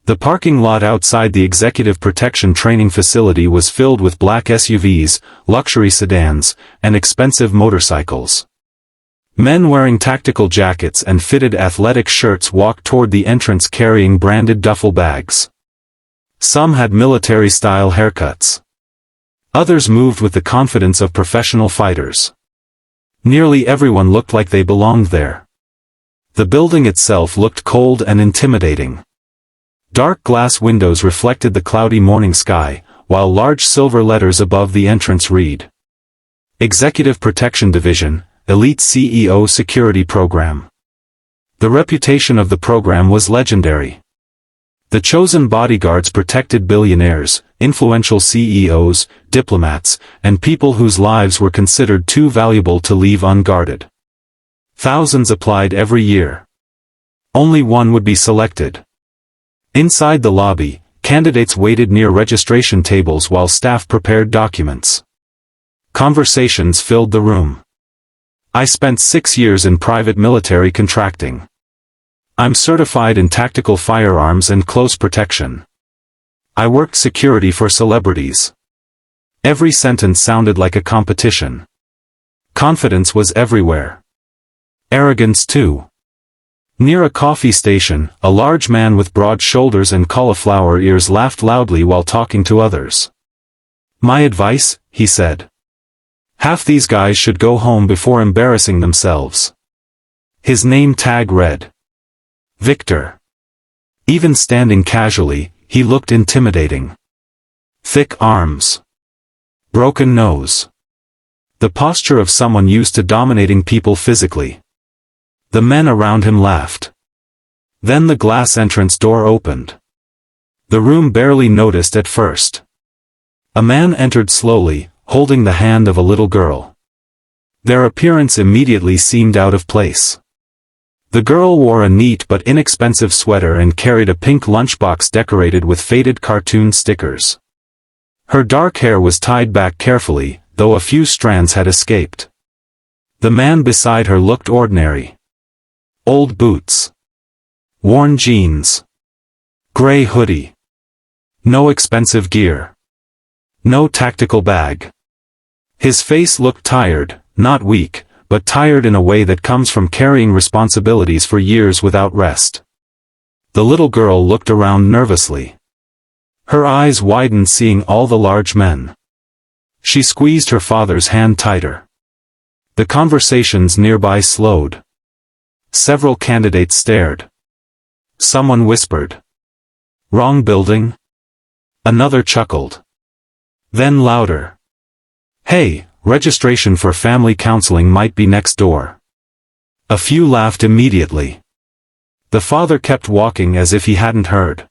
The parking lot outside the Executive Protection Training Facility was filled with black SUVs, luxury sedans, and expensive motorcycles. Men wearing tactical jackets and fitted athletic shirts walked toward the entrance carrying branded duffel bags. Some had military-style haircuts. Others moved with the confidence of professional fighters. Nearly everyone looked like they belonged there. The building itself looked cold and intimidating. Dark glass windows reflected the cloudy morning sky, while large silver letters above the entrance read, Executive Protection Division, Elite CEO Security Program. The reputation of the program was legendary. The chosen bodyguards protected billionaires, influential CEOs, diplomats, and people whose lives were considered too valuable to leave unguarded. Thousands applied every year. Only one would be selected. Inside the lobby, candidates waited near registration tables while staff prepared documents. Conversations filled the room. I spent 6 years in private military contracting. I'm certified in tactical firearms and close protection. I worked security for celebrities. Every sentence sounded like a competition. Confidence was everywhere. Arrogance too. Near a coffee station, a large man with broad shoulders and cauliflower ears laughed loudly while talking to others. My advice, he said. Half these guys should go home before embarrassing themselves. His name tag read, Victor. Even standing casually, he looked intimidating. Thick arms. Broken nose. The posture of someone used to dominating people physically. The men around him laughed. Then the glass entrance door opened. The room barely noticed at first. A man entered slowly, holding the hand of a little girl. Their appearance immediately seemed out of place. The girl wore a neat but inexpensive sweater and carried a pink lunchbox decorated with faded cartoon stickers. Her dark hair was tied back carefully, though a few strands had escaped. The man beside her looked ordinary. Old boots. Worn jeans. Gray hoodie. No expensive gear. No tactical bag. His face looked tired, not weak, but tired in a way that comes from carrying responsibilities for years without rest. The little girl looked around nervously. Her eyes widened seeing all the large men. She squeezed her father's hand tighter. The conversations nearby slowed. Several candidates stared. Someone whispered, Wrong building? Another chuckled. Then louder. Hey, registration for family counseling might be next door. A few laughed immediately. The father kept walking as if he hadn't heard.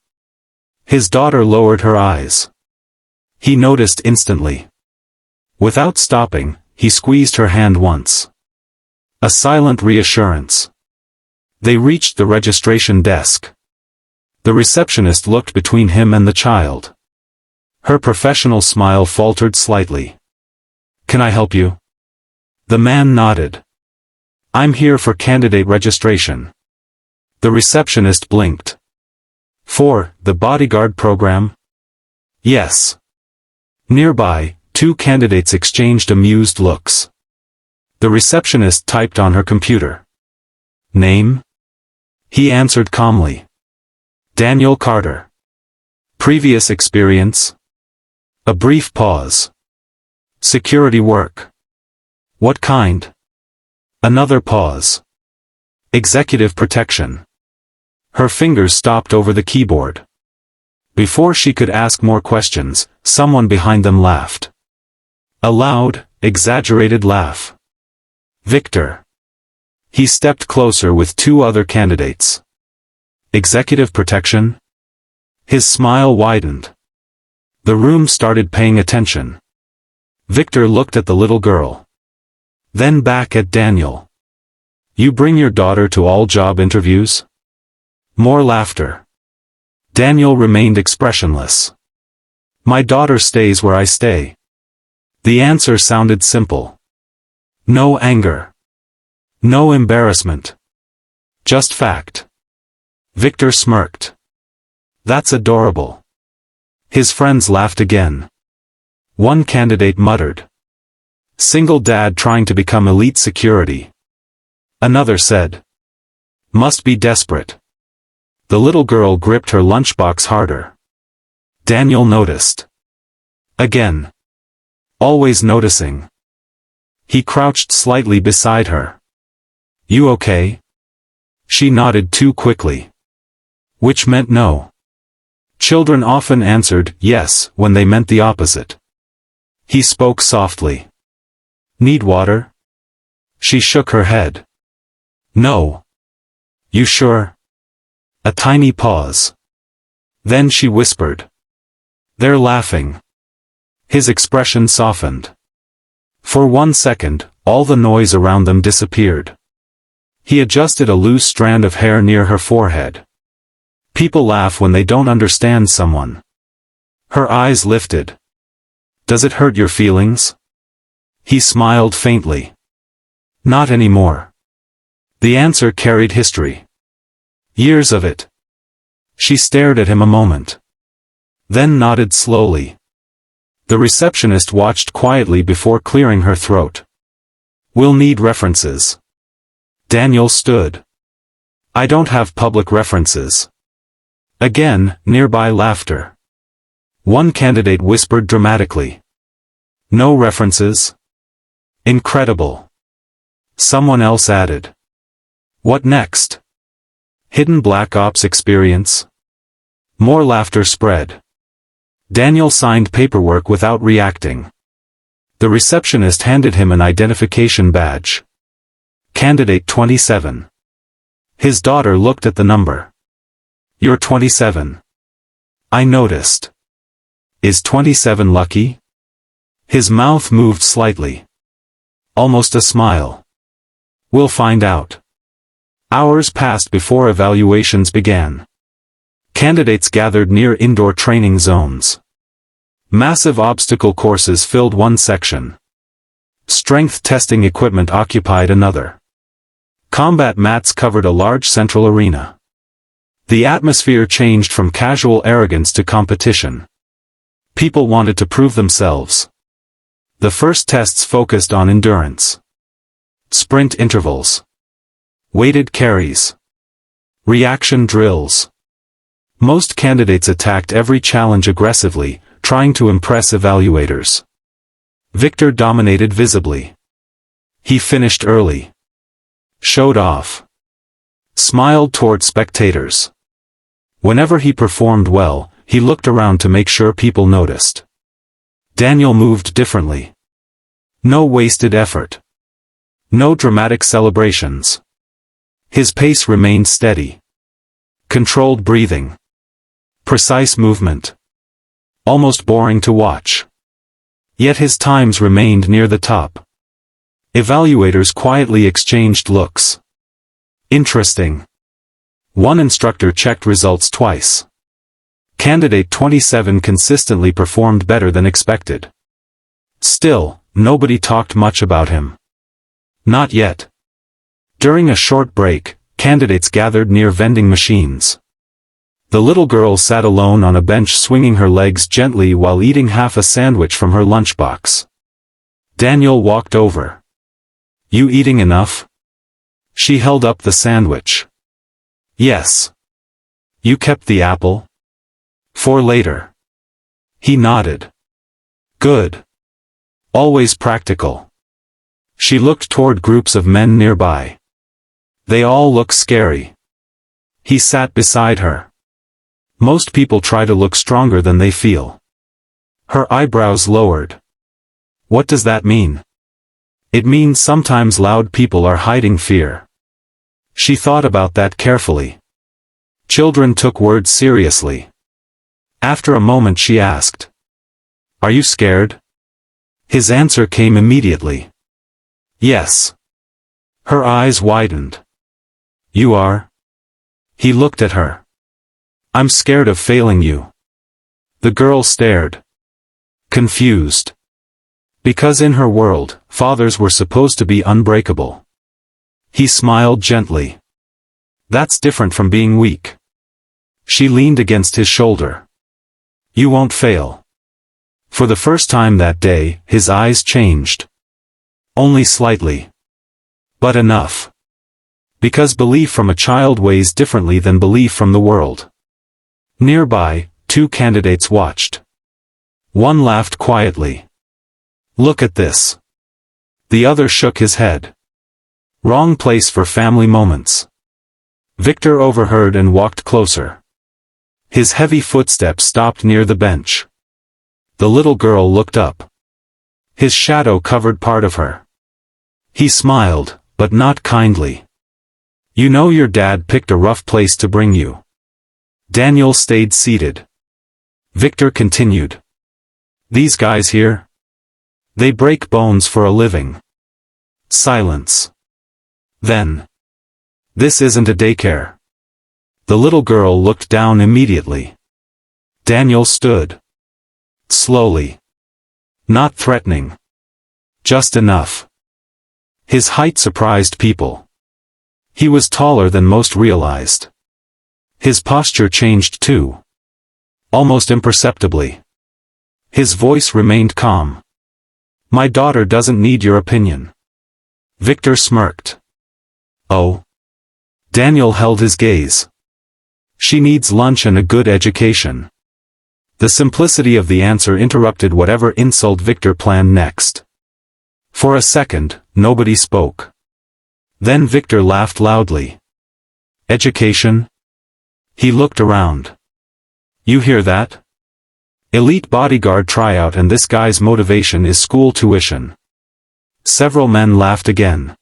His daughter lowered her eyes. He noticed instantly. Without stopping, he squeezed her hand once. A silent reassurance. They reached the registration desk. The receptionist looked between him and the child. Her professional smile faltered slightly. Can I help you? The man nodded. I'm here for candidate registration. The receptionist blinked. For the Bodyguard program? Yes. Nearby, 2 candidates exchanged amused looks. The receptionist typed on her computer. Name? He answered calmly. Daniel Carter. Previous experience? A brief pause. Security work. What kind? Another pause. Executive protection. Her fingers stopped over the keyboard. Before she could ask more questions, someone behind them laughed. A loud, exaggerated laugh. Victor. He stepped closer with 2 other candidates. Executive protection? His smile widened. The room started paying attention. Victor looked at the little girl. Then back at Daniel. You bring your daughter to all job interviews? More laughter. Daniel remained expressionless. My daughter stays where I stay. The answer sounded simple. No anger. No embarrassment. Just fact. Victor smirked. That's adorable. His friends laughed again. One candidate muttered. Single dad trying to become elite security. Another said. Must be desperate. The little girl gripped her lunchbox harder. Daniel noticed. Again. Always noticing. He crouched slightly beside her. You okay? She nodded too quickly. Which meant no. Children often answered yes when they meant the opposite. He spoke softly. Need water? She shook her head. No. You sure? A tiny pause. Then she whispered. They're laughing. His expression softened. For 1 second, all the noise around them disappeared. He adjusted a loose strand of hair near her forehead. People laugh when they don't understand someone. Her eyes lifted. Does it hurt your feelings? He smiled faintly. Not anymore. The answer carried history. Years of it. She stared at him a moment. Then nodded slowly. The receptionist watched quietly before clearing her throat. We'll need references. Daniel stood. I don't have public references. Again, nearby laughter. One candidate whispered dramatically. No references? Incredible. Someone else added. What next? Hidden Black Ops experience? More laughter spread. Daniel signed paperwork without reacting. The receptionist handed him an identification badge. Candidate 27. His daughter looked at the number. You're 27. I noticed. Is 27 lucky? His mouth moved slightly. Almost a smile. We'll find out. Hours passed before evaluations began. Candidates gathered near indoor training zones. Massive obstacle courses filled one section. Strength testing equipment occupied another. Combat mats covered a large central arena. The atmosphere changed from casual arrogance to competition. People wanted to prove themselves. The first tests focused on endurance. Sprint intervals. Weighted carries. Reaction drills. Most candidates attacked every challenge aggressively, trying to impress evaluators. Victor dominated visibly. He finished early. Showed off. Smiled toward spectators. Whenever he performed well, he looked around to make sure people noticed. Daniel moved differently. No wasted effort. No dramatic celebrations. His pace remained steady. Controlled breathing. Precise movement. Almost boring to watch. Yet his times remained near the top. Evaluators quietly exchanged looks. Interesting. One instructor checked results twice. Candidate 27 consistently performed better than expected. Still, nobody talked much about him. Not yet. During a short break, candidates gathered near vending machines. The little girl sat alone on a bench swinging her legs gently while eating half a sandwich from her lunchbox. Daniel walked over. You eating enough? She held up the sandwich. Yes. You kept the apple? For later. He nodded. Good. Always practical. She looked toward groups of men nearby. They all look scary. He sat beside her. Most people try to look stronger than they feel. Her eyebrows lowered. What does that mean? It means sometimes loud people are hiding fear. She thought about that carefully. Children took words seriously. After a moment she asked. Are you scared? His answer came immediately. Yes. Her eyes widened. You are? He looked at her. I'm scared of failing you. The girl stared. Confused. Because in her world, fathers were supposed to be unbreakable. He smiled gently. That's different from being weak. She leaned against his shoulder. You won't fail. For the first time that day, his eyes changed. Only slightly. But enough. Because belief from a child weighs differently than belief from the world. Nearby, two candidates watched. One laughed quietly. Look at this. The other shook his head. Wrong place for family moments. Victor overheard and walked closer. His heavy footsteps stopped near the bench. The little girl looked up. His shadow covered part of her. He smiled, but not kindly. You know your dad picked a rough place to bring you. Daniel stayed seated. Victor continued. These guys here? They break bones for a living. Silence. Then. This isn't a daycare. The little girl looked down immediately. Daniel stood. Slowly. Not threatening. Just enough. His height surprised people. He was taller than most realized. His posture changed too. Almost imperceptibly. His voice remained calm. My daughter doesn't need your opinion. Victor smirked. Oh. Daniel held his gaze. She needs lunch and a good education. The simplicity of the answer interrupted whatever insult Victor planned next. For a second, nobody spoke. Then Victor laughed loudly. Education? He looked around. You hear that? Elite Bodyguard Tryout, and this guy's motivation is school tuition. Several men laughed again.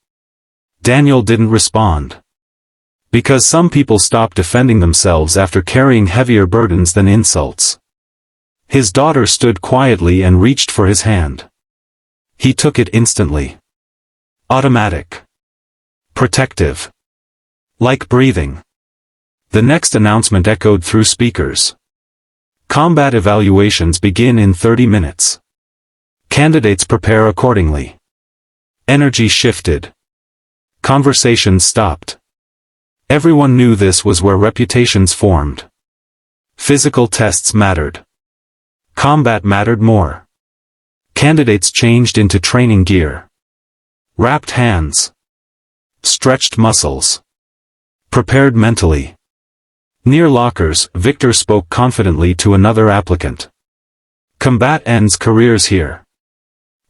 Daniel didn't respond. Because some people stop defending themselves after carrying heavier burdens than insults. His daughter stood quietly and reached for his hand. He took it instantly. Automatic. Protective. Like breathing. The next announcement echoed through speakers. Combat evaluations begin in 30 minutes. Candidates prepare accordingly. Energy shifted. Conversations stopped. Everyone knew this was where reputations formed. Physical tests mattered. Combat mattered more. Candidates changed into training gear. Wrapped hands. Stretched muscles. Prepared mentally. Near lockers, Victor spoke confidently to another applicant. Combat ends careers here.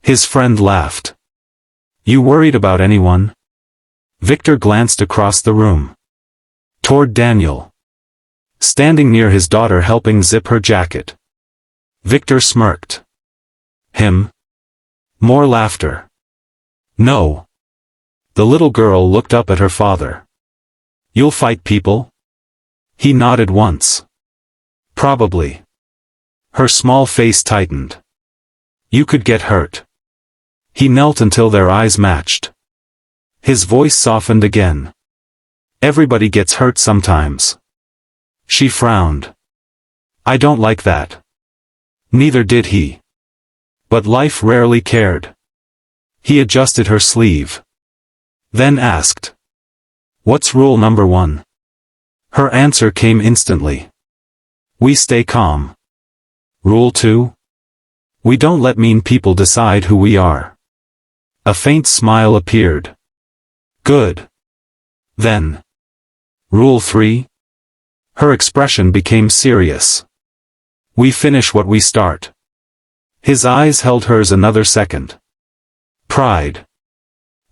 His friend laughed. You worried about anyone? Victor glanced across the room. Toward Daniel. Standing near his daughter helping zip her jacket. Victor smirked. Him? More laughter. No. The little girl looked up at her father. You'll fight people? He nodded once. Probably. Her small face tightened. You could get hurt. He knelt until their eyes matched. His voice softened again. Everybody gets hurt sometimes. She frowned. I don't like that. Neither did he. But life rarely cared. He adjusted her sleeve. Then asked. What's rule number 1? Her answer came instantly. We stay calm. Rule 2? We don't let mean people decide who we are. A faint smile appeared. Good. Then. Rule 3? Her expression became serious. We finish what we start. His eyes held hers another second. Pride.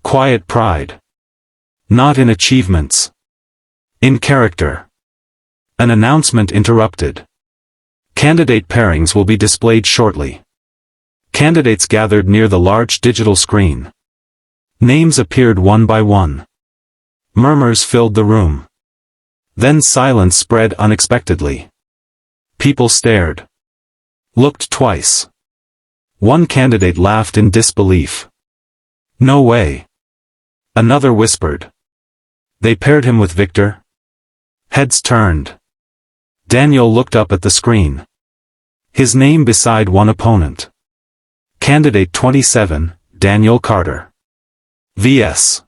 Quiet pride. Not in achievements. In character. An announcement interrupted. Candidate pairings will be displayed shortly. Candidates gathered near the large digital screen. Names appeared one by one. Murmurs filled the room. Then silence spread unexpectedly. People stared. Looked twice. One candidate laughed in disbelief. No way. Another whispered. They paired him with Victor? Heads turned. Daniel looked up at the screen. His name beside one opponent. Candidate 27, Daniel Carter. vs.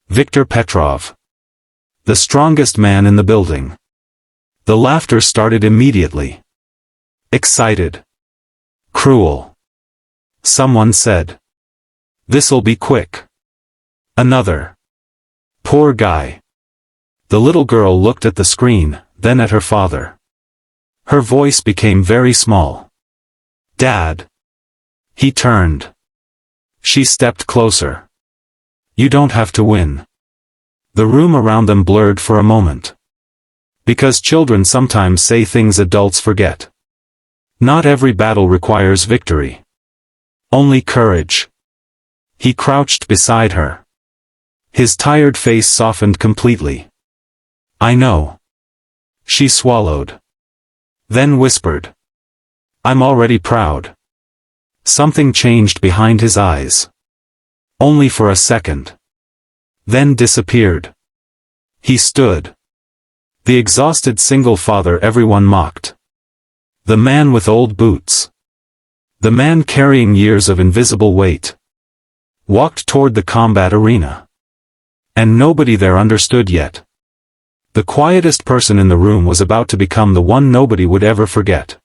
Victor Petrov. The strongest man in the building. The laughter started immediately. Excited. Cruel. Someone said. This'll be quick. Another. Poor guy. The little girl looked at the screen, then at her father. Her voice became very small. Dad. He turned. She stepped closer. You don't have to win. The room around them blurred for a moment. Because children sometimes say things adults forget. Not every battle requires victory. Only courage. He crouched beside her. His tired face softened completely. I know. She swallowed. Then whispered. I'm already proud. Something changed behind his eyes. Only for a second. Then disappeared. He stood. The exhausted single father everyone mocked. The man with old boots. The man carrying years of invisible weight. Walked toward the combat arena. And nobody there understood yet. The quietest person in the room was about to become the one nobody would ever forget.